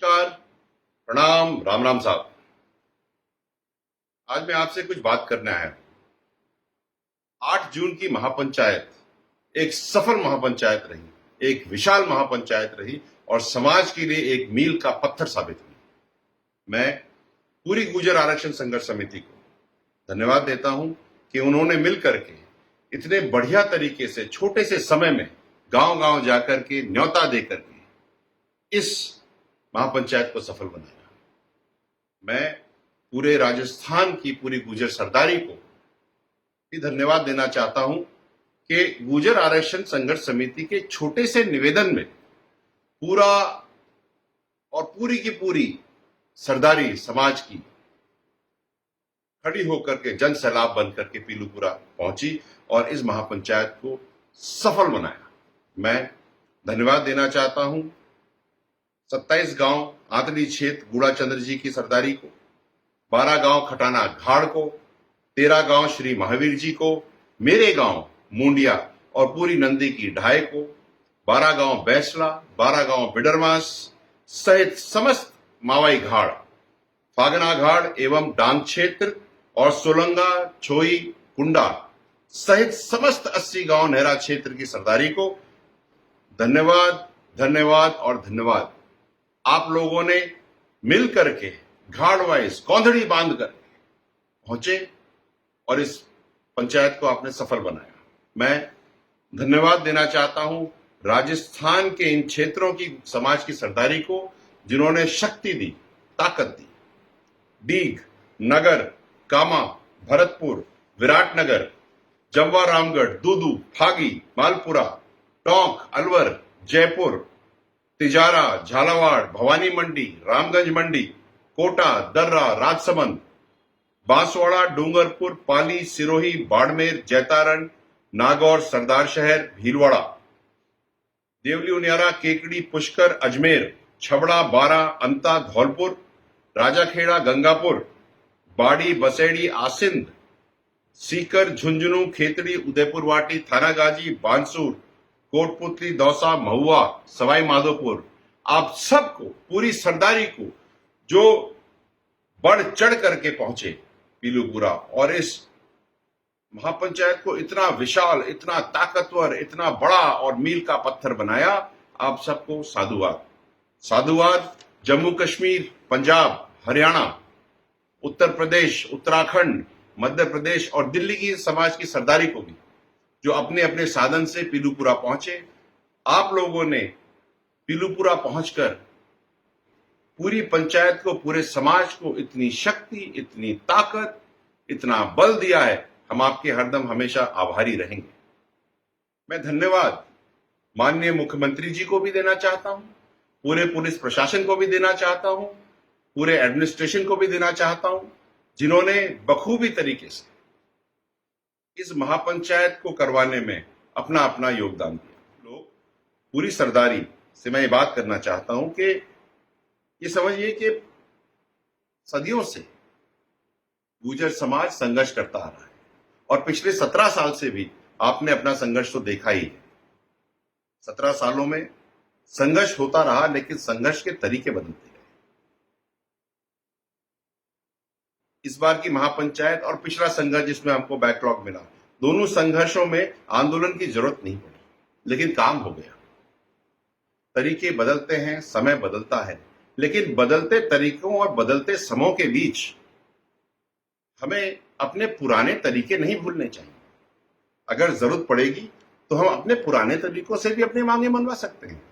नमस्कार, प्रणाम, राम राम साहब। आज मैं आपसे कुछ बात करना है। 8 जून की महापंचायत एक सफल महापंचायत रही, एक विशाल महापंचायत रही और समाज के लिए एक मील का पत्थर साबित हुई। मैं पूरी गुर्जर आरक्षण संघर्ष समिति को धन्यवाद देता हूं कि उन्होंने मिलकर के इतने बढ़िया तरीके से छोटे से समय में गांव-गांव जाकर के न्योता देकर के इस महापंचायत को सफल बनाया। मैं पूरे राजस्थान की पूरी गुर्जर सरदारी को भी धन्यवाद देना चाहता हूं कि गुर्जर आरक्षण संघर्ष समिति के छोटे से निवेदन में पूरा और पूरी की पूरी सरदारी समाज की खड़ी होकर के जन सैलाब बनकर के पीलूपुरा पहुंची और इस महापंचायत को सफल बनाया। मैं धन्यवाद देना चाहता हूं 27 गांव आंतली क्षेत्र गुड़ाचंद्र जी की सरदारी को, 12 गांव खटाना घाड़ को, 13 गांव श्री महावीर जी को, मेरे गांव मुंडिया और पूरी नंदी की ढाई को, 12 गांव बैसला, 12 गांव बिडरमास सहित समस्त मावाई घाड़, फागना घाड़ एवं डांग क्षेत्र और सोलंगा, छोई, कुंडा सहित समस्त 80 गांव नेहरा क्षेत्र की सरदारी को धन्यवाद, धन्यवाद और धन्यवाद। आप लोगों ने मिल करके घाड़ वाइज कौंधड़ी बांध कर पहुंचे और इस पंचायत को आपने सफल बनाया। मैं धन्यवाद देना चाहता हूं राजस्थान के इन क्षेत्रों की समाज की सरदारी को जिन्होंने शक्ति दी, ताकत दी। डीग, नगर, कामा, भरतपुर, विराटनगर, जम्वा रामगढ़, दूदू, फागी, मालपुरा, टोंक, अलवर, जयपुर, तिजारा, झालावाड़, भवानी मंडी, रामगंज मंडी, कोटा, दर्रा, राजसमंद, बांसवाड़ा, डूंगरपुर, पाली, सिरोही, बाड़मेर, जैतारण, नागौर, सरदार शहर, भीलवाड़ा, देवली उनियारा, केकड़ी, पुष्कर, अजमेर, छबड़ा, बारा, अंता, धौलपुर, राजाखेड़ा, गंगापुर, बाड़ी, बसेड़ी, आसिंद, सीकर, झुंझुनू, खेतड़ी, उदयपुर वाटी, थानागाजी, बांसुर, कोटपुतली, दौसा, महुआ, सवाई माधोपुर, आप सबको पूरी सरदारी को जो बढ़ चढ़ करके पहुंचे पीलूपुरा और इस महापंचायत को इतना विशाल, इतना ताकतवर, इतना बड़ा और मील का पत्थर बनाया, आप सबको साधुवाद। साधुवाद जम्मू कश्मीर, पंजाब, हरियाणा, उत्तर प्रदेश, उत्तराखंड, मध्य प्रदेश और दिल्ली की समाज की सरदारी को भी जो अपने अपने साधन से पीलूपुरा पहुंचे। आप लोगों ने पीलूपुरा पहुंचकर पूरी पंचायत को, पूरे समाज को इतनी शक्ति, इतनी ताकत, इतना बल दिया है। हम आपके हरदम हमेशा आभारी रहेंगे। मैं धन्यवाद माननीय मुख्यमंत्री जी को भी देना चाहता हूं, पूरे पुलिस प्रशासन को भी देना चाहता हूं, पूरे एडमिनिस्ट्रेशन को भी देना चाहता हूं, जिन्होंने बखूबी तरीके से इस महापंचायत को करवाने में अपना अपना योगदान दिया। लोग पूरी सरदारी से मैं ये बात करना चाहता हूं कि ये समझिए कि सदियों से गुर्जर समाज संघर्ष करता आ रहा है और पिछले 17 साल से भी आपने अपना संघर्ष तो देखा ही है। 17 सालों में संघर्ष होता रहा, लेकिन संघर्ष के तरीके बदलते गए। इस बार की महापंचायत और पिछला संघर्ष जिसमें हमको बैकलॉग मिला, दोनों संघर्षों में आंदोलन की जरूरत नहीं पड़ी, लेकिन काम हो गया। तरीके बदलते हैं, समय बदलता है, लेकिन बदलते तरीकों और बदलते समयों के बीच हमें अपने पुराने तरीके नहीं भूलने चाहिए। अगर जरूरत पड़ेगी तो हम अपने पुराने तरीकों से भी अपनी मांगे मनवा सकते हैं।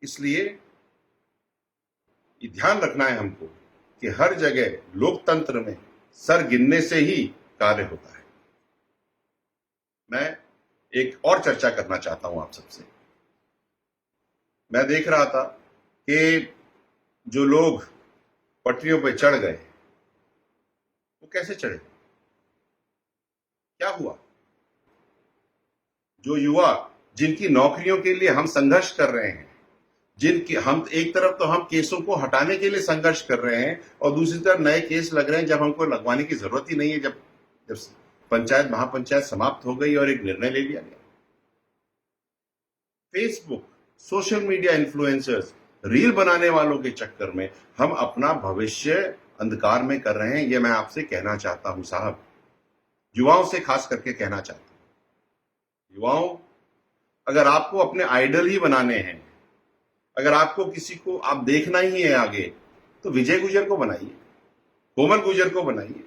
इसलिए ये ध्यान रखना है हमको कि हर जगह लोकतंत्र में सर गिनने से ही कार्य होता है। मैं एक और चर्चा करना चाहता हूं आप सबसे। मैं देख रहा था कि जो लोग पटरियों पर चढ़ गए वो कैसे चढ़े, क्या हुआ। जो युवा जिनकी नौकरियों के लिए हम संघर्ष कर रहे हैं, जिनकी हम एक तरफ तो हम केसों को हटाने के लिए संघर्ष कर रहे हैं और दूसरी तरफ नए केस लग रहे हैं जब हमको लगवाने की जरूरत ही नहीं है, जब पंचायत महापंचायत समाप्त हो गई और एक निर्णय ले लिया गया। Facebook, social media influencers reel बनाने वालों के चक्कर में हम अपना भविष्य अंधकार में कर रहे हैं। ये मैं आपसे कहना चाहता हूं साहब, युवाओं से खास करके कहना चाहता हूं। युवाओं, अगर आपको अपने आइडल ही बनाने हैं, अगर आपको किसी को आप देखना ही है आगे, तो विजय गुजर को बनाइए, कोमल गुजर को बनाइए।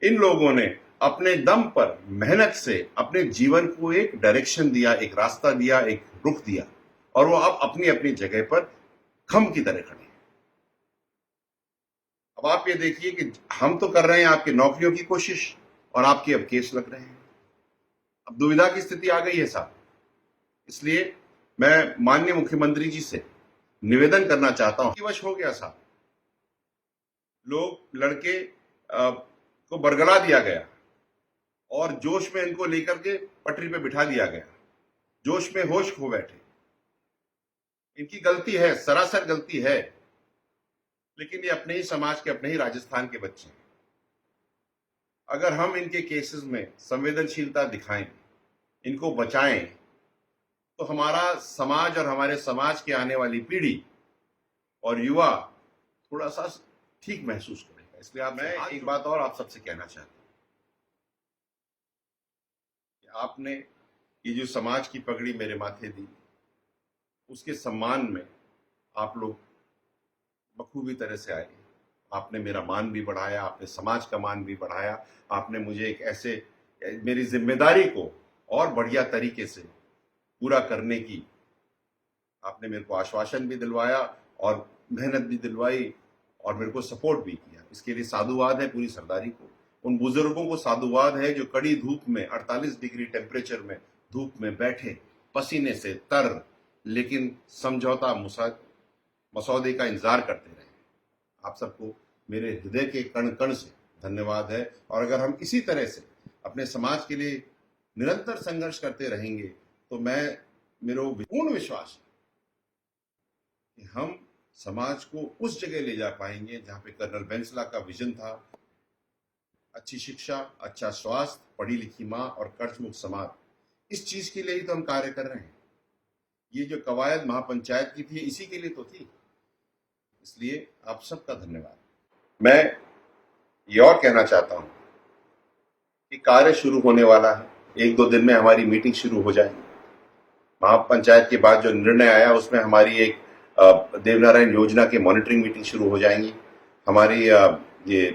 इन लोगों ने अपने दम पर मेहनत से अपने जीवन को एक डायरेक्शन दिया, एक रास्ता दिया, एक रुख दिया, और वो अब अपनी अपनी जगह पर खम की तरह खड़े हैं। अब आप ये देखिए कि हम तो कर रहे हैं आपकी नौकरियों की कोशिश, और आपके अब केस लग रहे हैं। अब दुविधा की स्थिति आ गई है साहब। इसलिए मैं माननीय मुख्यमंत्री जी से निवेदन करना चाहता हूं कि वश हो गया साहब, लोग लड़के को बरगला दिया गया और जोश में इनको लेकर के पटरी पे बिठा दिया गया, जोश में होश खो बैठे। इनकी गलती है, सरासर गलती है, लेकिन ये अपने ही समाज के, अपने ही राजस्थान के बच्चे हैं। अगर हम इनके केसेस में संवेदनशीलता दिखाएं, इनको बचाएं, तो हमारा समाज और हमारे समाज के आने वाली पीढ़ी और युवा थोड़ा सा ठीक महसूस करेगा। इसलिए मैं एक बात और आप सबसे कहना चाहता हूं कि आपने ये जो समाज की पगड़ी मेरे माथे दी, उसके सम्मान में आप लोग बखूबी तरह से आए। आपने मेरा मान भी बढ़ाया, आपने समाज का मान भी बढ़ाया, आपने मुझे एक ऐसे मेरी जिम्मेदारी को और बढ़िया तरीके से पूरा करने की आपने मेरे को आश्वासन भी दिलवाया और मेहनत भी दिलवाई और मेरे को सपोर्ट भी किया। इसके लिए साधुवाद है पूरी सरदारी को। उन बुजुर्गों को साधुवाद है जो कड़ी धूप में 48 डिग्री टेम्परेचर में धूप में बैठे, पसीने से तर, लेकिन समझौता मसौदे का इंतजार करते रहे। आप सबको मेरे हृदय के कण कण से धन्यवाद है। और अगर हम इसी तरह से अपने समाज के लिए निरंतर संघर्ष करते रहेंगे, तो मेरा पूर्ण विश्वास है कि हम समाज को उस जगह ले जा पाएंगे जहां पे कर्नल बेंसला का विजन था, अच्छी शिक्षा, अच्छा स्वास्थ्य, पढ़ी लिखी माँ और कर्ज मुक्त समाज। इस चीज के लिए ही तो हम कार्य कर रहे हैं। ये जो कवायद महापंचायत की थी, इसी के लिए तो थी। इसलिए आप सबका धन्यवाद। मैं ये और कहना चाहता हूं कि कार्य शुरू होने वाला है। 1-2 दिन में हमारी मीटिंग शुरू हो जाएगी। महापंचायत के बाद जो निर्णय आया उसमें हमारी एक देवनारायण योजना के मॉनिटरिंग मीटिंग शुरू हो जाएंगी। हमारी ये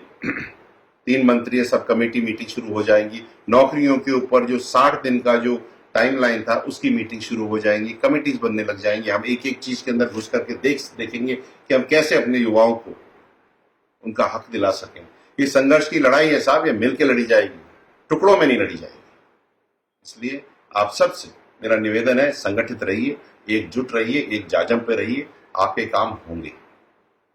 3 मंत्रीय सब कमेटी मीटिंग शुरू हो जाएंगी। नौकरियों के ऊपर जो 60 दिन का जो टाइमलाइन था उसकी मीटिंग शुरू हो जाएंगी। कमेटीज बनने लग जाएंगी। हम एक एक चीज के अंदर घुस करके देखेंगे कि हम कैसे अपने युवाओं को उनका हक दिला सकें। ये संघर्ष की लड़ाई है साहब, ये मिलकर लड़ी जाएगी, टुकड़ों में नहीं लड़ी जाएगी। इसलिए आप सबसे मेरा निवेदन है, संगठित रहिए, एकजुट रहिए, एक जाजम पे रहिए, आपके काम होंगे।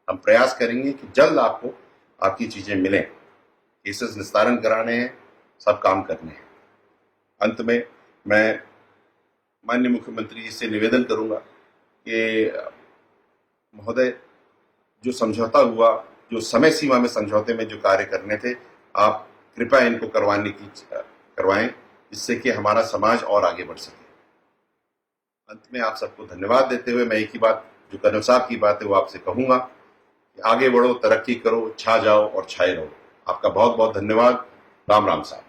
हम प्रयास करेंगे कि जल्द आपको आपकी चीजें मिलें। केसेस निस्तारण कराने हैं, सब काम करने हैं। अंत में मैं माननीय मुख्यमंत्री जी से निवेदन करूंगा कि महोदय, जो समझौता हुआ, जो समय सीमा में समझौते में जो कार्य करने थे, आप कृपया इनको करवाएं, जिससे कि हमारा समाज और आगे बढ़ सके। अंत में आप सबको धन्यवाद देते हुए मैं एक ही बात, जो कर्नल साहब की बात है, वो आपसे कहूंगा कि आगे बढ़ो, तरक्की करो, छा जाओ और छाए रहो। आपका बहुत बहुत धन्यवाद। राम राम साहब।